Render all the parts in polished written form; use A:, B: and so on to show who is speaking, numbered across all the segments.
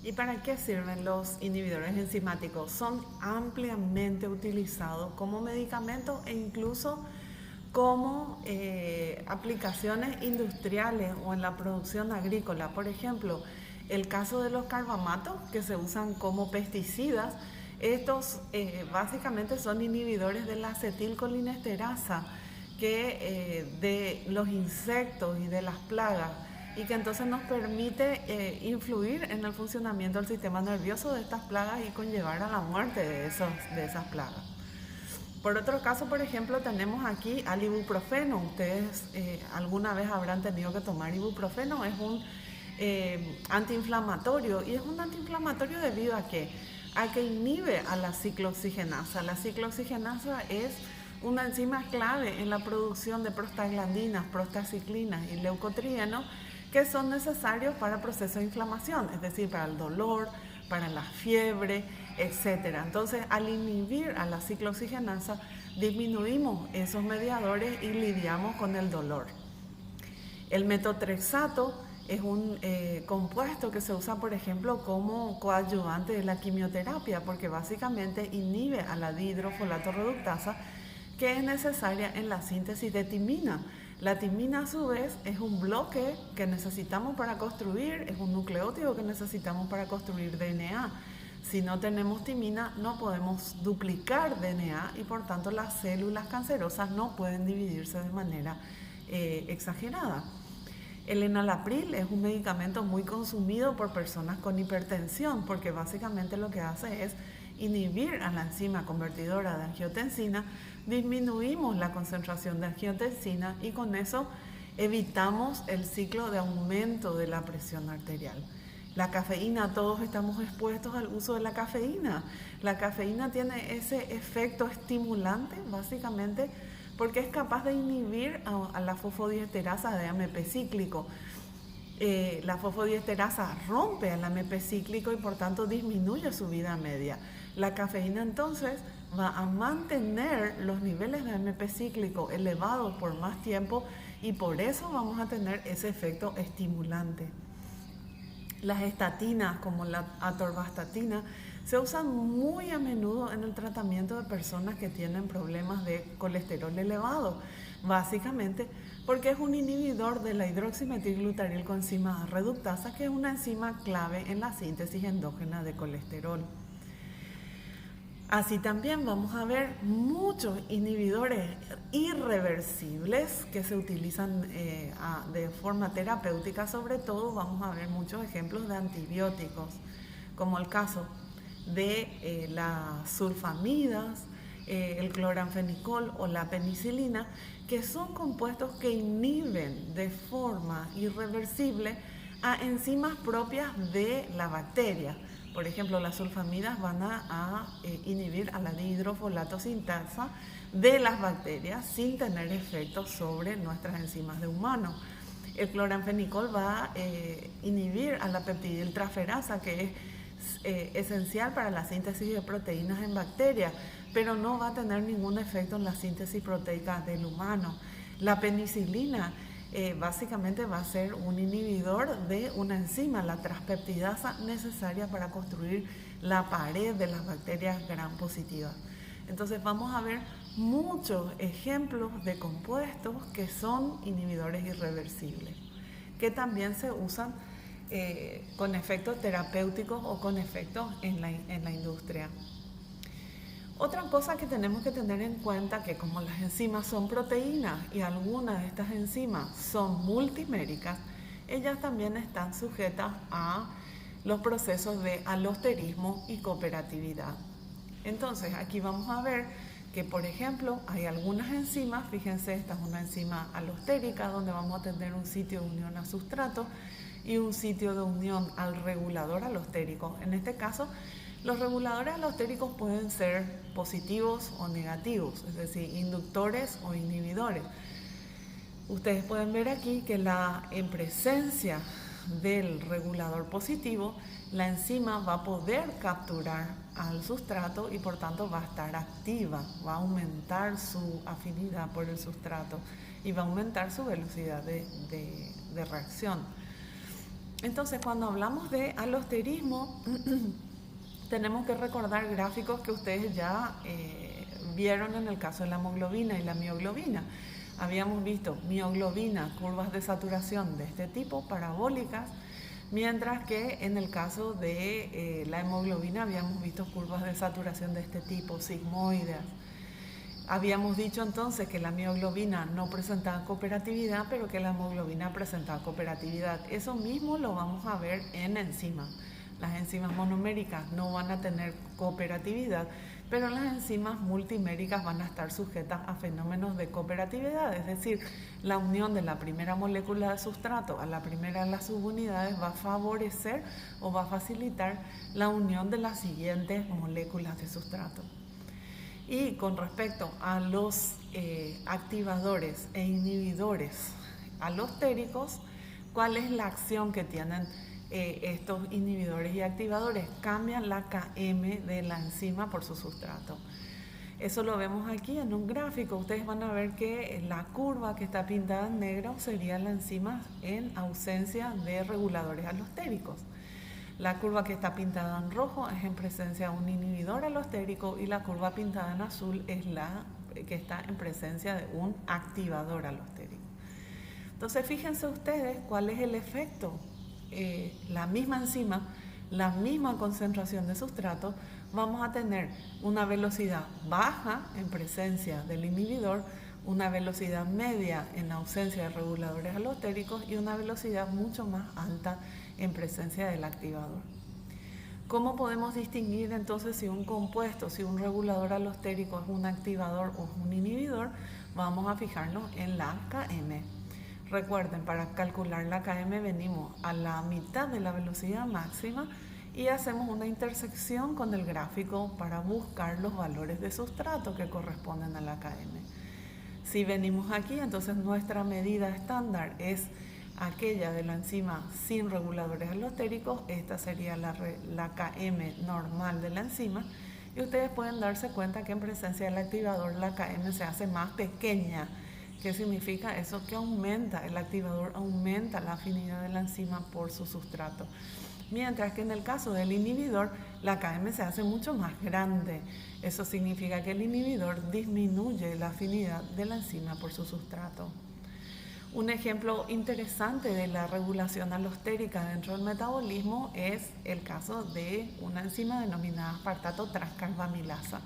A: ¿Y para qué sirven los inhibidores enzimáticos? Son ampliamente utilizados como medicamentos e incluso como aplicaciones industriales o en la producción agrícola. Por ejemplo, el caso de los carbamatos que se usan como pesticidas, estos básicamente son inhibidores de la acetilcolinesterasa de los insectos y de las plagas, y que entonces nos permite influir en el funcionamiento del sistema nervioso de estas plagas y conllevar a la muerte de esas plagas. Por otro caso, por ejemplo, tenemos aquí al ibuprofeno. Ustedes alguna vez habrán tenido que tomar ibuprofeno. Es un antiinflamatorio, y es un antiinflamatorio debido a que inhibe a la ciclooxigenasa. La ciclooxigenasa es una enzima clave en la producción de prostaglandinas, prostaciclinas y leucotrienos, que son necesarios para el proceso de inflamación, es decir, para el dolor, para la fiebre, etc. Entonces, al inhibir a la ciclooxigenasa, disminuimos esos mediadores y lidiamos con el dolor. El metotrexato es un compuesto que se usa, por ejemplo, como coadyuvante de la quimioterapia, porque básicamente inhibe a la dihidrofolato reductasa, que es necesaria en la síntesis de timina. La timina, a su vez, es un bloque que necesitamos para construir, es un nucleótido que necesitamos para construir DNA. Si no tenemos timina, no podemos duplicar DNA y por tanto las células cancerosas no pueden dividirse de manera exagerada. El enalapril es un medicamento muy consumido por personas con hipertensión, porque básicamente lo que hace es inhibir a la enzima convertidora de angiotensina, disminuimos la concentración de angiotensina y con eso evitamos el ciclo de aumento de la presión arterial. La cafeína, todos estamos expuestos al uso de la cafeína. La cafeína tiene ese efecto estimulante, básicamente, porque es capaz de inhibir a la fosfodiesterasa de AMP cíclico. La fosfodiesterasa rompe al AMP cíclico y por tanto disminuye su vida media. La cafeína entonces va a mantener los niveles de AMP cíclico elevados por más tiempo y por eso vamos a tener ese efecto estimulante. Las estatinas, como la atorvastatina, se usan muy a menudo en el tratamiento de personas que tienen problemas de colesterol elevado, básicamente porque es un inhibidor de la hidroximetilglutarilcoenzima reductasa, que es una enzima clave en la síntesis endógena de colesterol. Así también vamos a ver muchos inhibidores irreversibles que se utilizan de forma terapéutica. Sobre todo vamos a ver muchos ejemplos de antibióticos, como el caso de las sulfamidas, el cloranfenicol o la penicilina, que son compuestos que inhiben de forma irreversible a enzimas propias de la bacteria. Por ejemplo, las sulfamidas van a inhibir a la dihidrofolato sintasa de las bacterias sin tener efectos sobre nuestras enzimas de humano. El cloranfenicol va a inhibir a la peptidiltraferasa, que es esencial para la síntesis de proteínas en bacterias, pero no va a tener ningún efecto en la síntesis proteica del humano. La penicilina básicamente va a ser un inhibidor de una enzima, la transpeptidasa, necesaria para construir la pared de las bacterias gram positivas. Entonces vamos a ver muchos ejemplos de compuestos que son inhibidores irreversibles, que también se usan con efectos terapéuticos o con efectos en la industria. Otra cosa que tenemos que tener en cuenta, que como las enzimas son proteínas y algunas de estas enzimas son multiméricas, ellas también están sujetas a los procesos de alosterismo y cooperatividad. Entonces aquí vamos a ver que, por ejemplo, hay algunas enzimas, fíjense, esta es una enzima alostérica donde vamos a tener un sitio de unión a sustrato y un sitio de unión al regulador alostérico. En este caso, los reguladores alostéricos pueden ser positivos o negativos, es decir, inductores o inhibidores. Ustedes pueden ver aquí que en presencia del regulador positivo, la enzima va a poder capturar al sustrato y por tanto va a estar activa, va a aumentar su afinidad por el sustrato y va a aumentar su velocidad de reacción. Entonces, cuando hablamos de alosterismo, tenemos que recordar gráficos que ustedes ya vieron en el caso de la hemoglobina y la mioglobina. Habíamos visto mioglobina, curvas de saturación de este tipo, parabólicas, mientras que en el caso de la hemoglobina habíamos visto curvas de saturación de este tipo, sigmoideas. Habíamos dicho entonces que la mioglobina no presentaba cooperatividad, pero que la hemoglobina presentaba cooperatividad. Eso mismo lo vamos a ver en enzimas. Las enzimas monoméricas no van a tener cooperatividad, pero las enzimas multiméricas van a estar sujetas a fenómenos de cooperatividad, es decir, la unión de la primera molécula de sustrato a la primera de las subunidades va a favorecer o va a facilitar la unión de las siguientes moléculas de sustrato. Y con respecto a los activadores e inhibidores alostéricos, ¿cuál es la acción que tienen estos inhibidores y activadores? Cambian la Km de la enzima por su sustrato. Eso lo vemos aquí en un gráfico. Ustedes van a ver que la curva que está pintada en negro sería la enzima en ausencia de reguladores alostéricos. La curva que está pintada en rojo es en presencia de un inhibidor alostérico y la curva pintada en azul es la que está en presencia de un activador alostérico. Entonces, fíjense ustedes cuál es el efecto. La misma enzima, la misma concentración de sustrato, vamos a tener una velocidad baja en presencia del inhibidor, una velocidad media en ausencia de reguladores alostéricos y una velocidad mucho más alta en presencia del activador. ¿Cómo podemos distinguir entonces si un compuesto, si un regulador alostérico es un activador o es un inhibidor? Vamos a fijarnos en la Km. Recuerden, para calcular la Km venimos a la mitad de la velocidad máxima y hacemos una intersección con el gráfico para buscar los valores de sustrato que corresponden a la Km. Si venimos aquí, entonces nuestra medida estándar es aquella de la enzima sin reguladores alostéricos. Esta sería la Km normal de la enzima. Y ustedes pueden darse cuenta que en presencia del activador la Km se hace más pequeña. ¿Qué significa eso? Que aumenta, el activador aumenta la afinidad de la enzima por su sustrato. Mientras que en el caso del inhibidor, la Km se hace mucho más grande. Eso significa que el inhibidor disminuye la afinidad de la enzima por su sustrato. Un ejemplo interesante de la regulación alostérica dentro del metabolismo es el caso de una enzima denominada aspartato transcarbamilasa,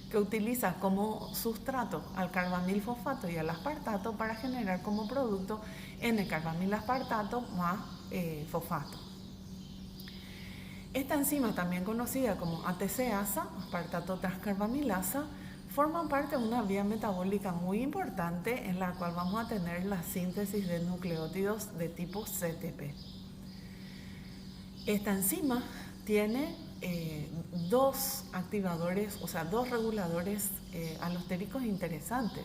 A: que utiliza como sustrato al carbamilfosfato y al aspartato para generar como producto N-carbamilaspartato más fosfato. Esta enzima, también conocida como ATCasa, aspartato transcarbamilasa, forma parte de una vía metabólica muy importante en la cual vamos a tener la síntesis de nucleótidos de tipo CTP. Esta enzima tiene dos activadores, o sea, dos reguladores alostéricos interesantes.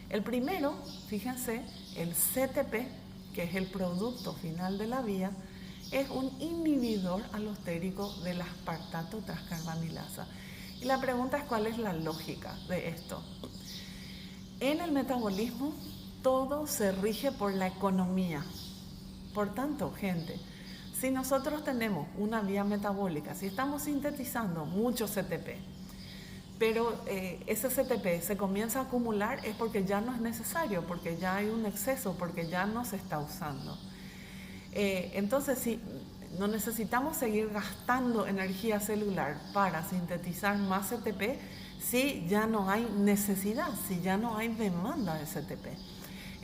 A: El primero, fíjense, el CTP, que es el producto final de la vía, es un inhibidor alostérico del aspartato transcarbamilasa. Y la pregunta es cuál es la lógica de esto. En el metabolismo todo se rige por la economía. Por tanto, gente, si nosotros tenemos una vía metabólica, si estamos sintetizando mucho CTP, pero ese CTP se comienza a acumular, es porque ya no es necesario, porque ya hay un exceso, porque ya no se está usando. Entonces, si no necesitamos seguir gastando energía celular para sintetizar más CTP, si ya no hay necesidad, si ya no hay demanda de CTP.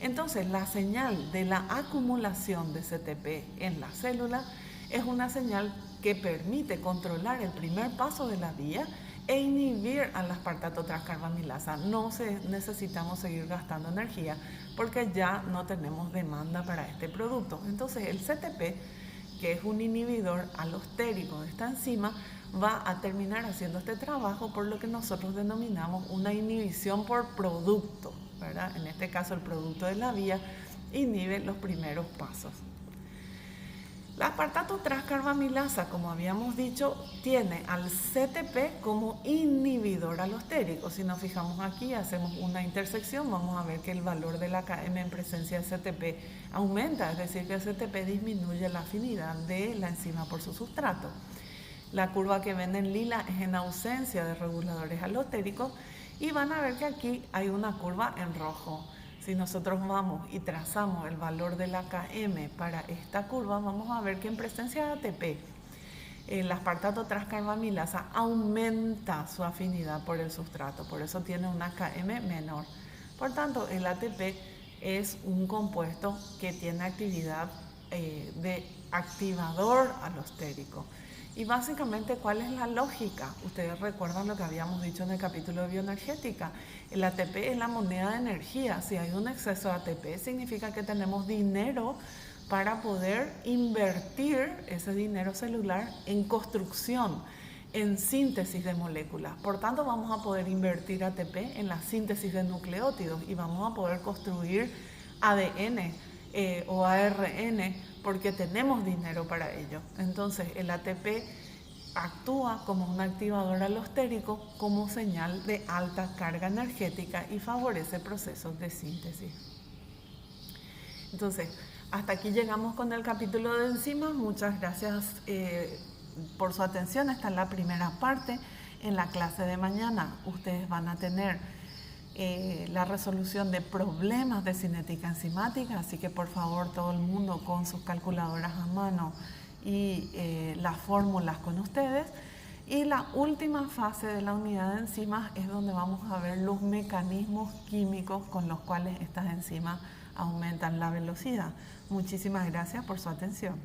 A: Entonces, la señal de la acumulación de CTP en la célula es una señal que permite controlar el primer paso de la vía e inhibir al aspartato transcarbamilasa. No necesitamos seguir gastando energía porque ya no tenemos demanda para este producto. Entonces, el CTP, que es un inhibidor alostérico de esta enzima, va a terminar haciendo este trabajo por lo que nosotros denominamos una inhibición por producto, ¿verdad? En este caso, el producto de la vía inhibe los primeros pasos. La aspartato transcarbamilasa, como habíamos dicho, tiene al CTP como inhibidor alostérico. Si nos fijamos aquí, hacemos una intersección, vamos a ver que el valor de la KM en presencia de CTP aumenta, es decir, que el CTP disminuye la afinidad de la enzima por su sustrato. La curva que ven en lila es en ausencia de reguladores alostéricos y van a ver que aquí hay una curva en rojo. Si nosotros vamos y trazamos el valor de la KM para esta curva, vamos a ver que en presencia de ATP, el aspartato transcarbamilasa aumenta su afinidad por el sustrato, por eso tiene una KM menor. Por tanto, el ATP es un compuesto que tiene actividad de activador alostérico. Y básicamente, ¿cuál es la lógica? Ustedes recuerdan lo que habíamos dicho en el capítulo de bioenergética. El ATP es la moneda de energía. Si hay un exceso de ATP, significa que tenemos dinero para poder invertir ese dinero celular en construcción, en síntesis de moléculas. Por tanto, vamos a poder invertir ATP en la síntesis de nucleótidos y vamos a poder construir ADN o ARN porque tenemos dinero para ello. Entonces, el ATP actúa como un activador alostérico como señal de alta carga energética y favorece procesos de síntesis. Entonces, hasta aquí llegamos con el capítulo de enzimas. Muchas gracias por su atención. Esta es la primera parte. En la clase de mañana ustedes van a tener la resolución de problemas de cinética enzimática, así que por favor todo el mundo con sus calculadoras a mano y las fórmulas con ustedes. Y la última fase de la unidad de enzimas es donde vamos a ver los mecanismos químicos con los cuales estas enzimas aumentan la velocidad. Muchísimas gracias por su atención.